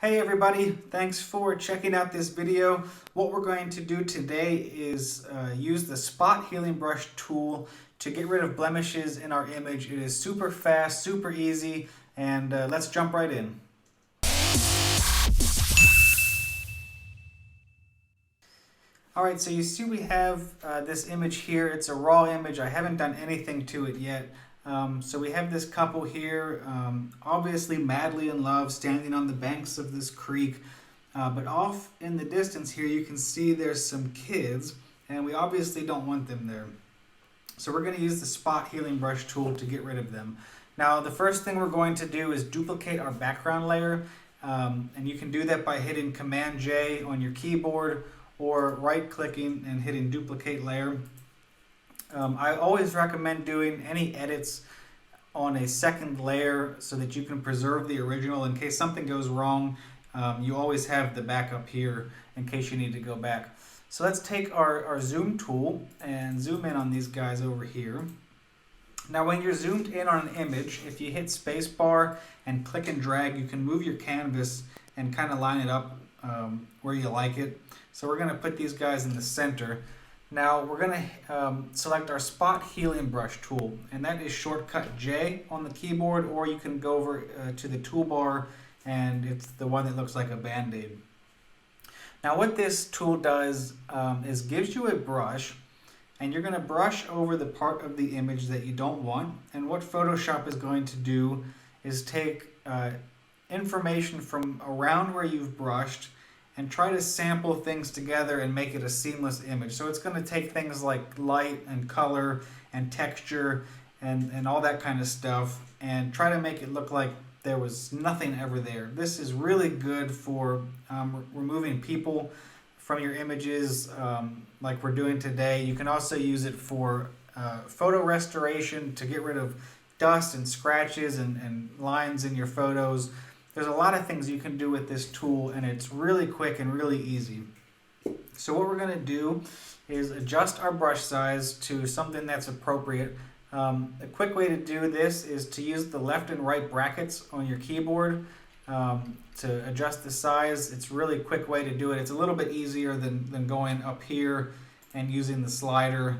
Hey everybody, thanks for checking out this video. What we're going to do today is use the spot healing brush tool to get rid of blemishes in our image. It is super fast, super easy, and let's jump right in. Alright, so you see we have this image here. It's a raw image. I haven't done anything to it yet. So we have this couple here, obviously madly in love, standing on the banks of this creek. But off in the distance here, you can see there's some kids, and we obviously don't want them there. So we're going to use the spot healing brush tool to get rid of them. Now, the first thing we're going to do is duplicate our background layer. And you can do that by hitting Command J on your keyboard or right-clicking and hitting duplicate layer. I always recommend doing any edits on a second layer so that you can preserve the original in case something goes wrong. You always have the backup here in case you need to go back. So let's take our zoom tool and zoom in on these guys over here. Now when you're zoomed in on an image, if you hit spacebar and click and drag, you can move your canvas and kind of line it up where you like it. So we're going to put these guys in the center. Now we're going to select our spot healing brush tool, and that is shortcut J on the keyboard, or you can go over to the toolbar and it's the one that looks like a band-aid. Now what this tool does is gives you a brush, and you're going to brush over the part of the image that you don't want. And what Photoshop is going to do is take information from around where you've brushed and try to sample things together and make it a seamless image. So it's going to take things like light and color and texture and all that kind of stuff and try to make it look like there was nothing ever there. This is really good for removing people from your images like we're doing today. You can also use it for photo restoration to get rid of dust and scratches and lines in your photos. There's a lot of things you can do with this tool, and it's really quick and really easy. So what we're going to do is adjust our brush size to something that's appropriate. A quick way to do this is to use the left and right brackets on your keyboard to adjust the size. It's a really quick way to do it. It's a little bit easier than going up here and using the slider.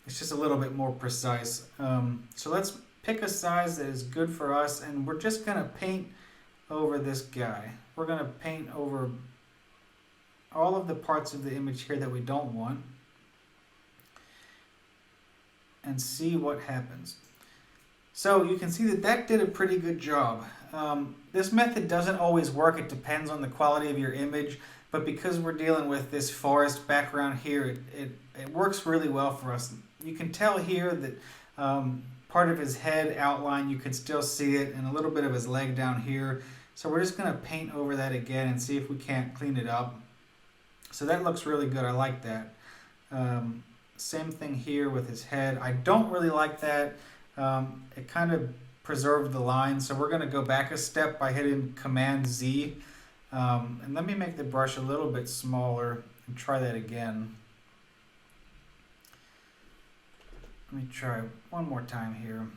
It's just a little bit more precise. So let's pick a size that is good for us, and we're just going to paint over this guy. We're going to paint over all of the parts of the image here that we don't want and see what happens. So you can see that did a pretty good job. This method doesn't always work. It depends on the quality of your image, but because we're dealing with this forest background here, it works really well for us. You can tell here that part of his head outline, you can still see it, and a little bit of his leg down here. So we're just going to paint over that again and see if we can't clean it up. So that looks really good. I like that. Same thing here with his head. I don't really like that. It kind of preserved the line, so we're going to go back a step by hitting Command Z. And let me make the brush a little bit smaller and try that again. Let me try one more time here.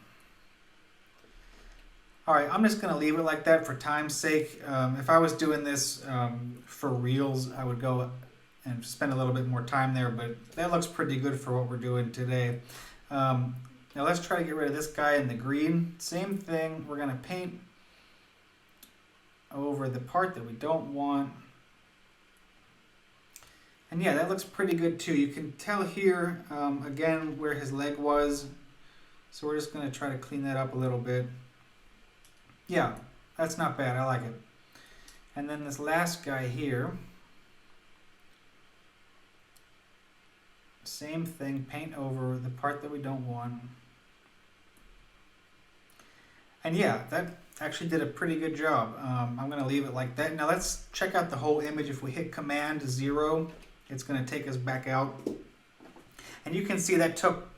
Alright, I'm just going to leave it like that for time's sake. If I was doing this for reels, I would go and spend a little bit more time there, but that looks pretty good for what we're doing today. Now let's try to get rid of this guy in the green. Same thing, we're going to paint over the part that we don't want. And yeah, that looks pretty good too. You can tell here, again, where his leg was. So we're just going to try to clean that up a little bit. Yeah, that's not bad. I like it. And then this last guy here. Same thing, paint over the part that we don't want. And yeah, that actually did a pretty good job. I'm going to leave it like that. Now let's check out the whole image. If we hit Command 0, it's going to take us back out. And you can see that took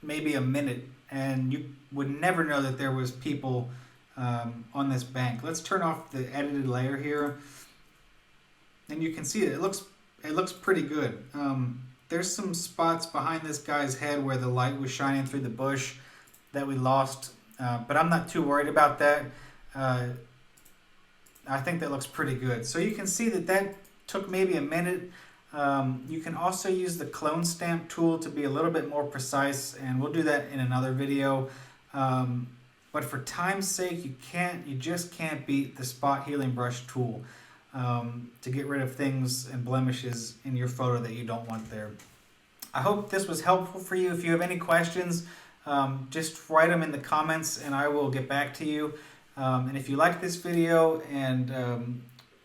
maybe a minute, and you would never know that there was people on this bank. Let's turn off the edited layer here. And you can see that it looks pretty good. There's some spots behind this guy's head where the light was shining through the bush that we lost, but I'm not too worried about that. I think that looks pretty good. So you can see that that took maybe a minute. You can also use the clone stamp tool to be a little bit more precise, and we'll do that in another video. But for time's sake, you just can't beat the spot healing brush tool to get rid of things and blemishes in your photo that you don't want there. I hope this was helpful for you. If you have any questions, just write them in the comments and I will get back to you. And if you like this video and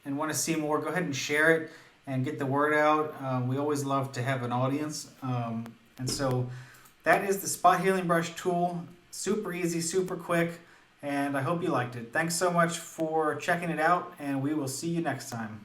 want to see more, go ahead and share it and get the word out. We always love to have an audience. And so that is the spot healing brush tool. Super easy, super quick, and I hope you liked it. Thanks so much for checking it out, and we will see you next time.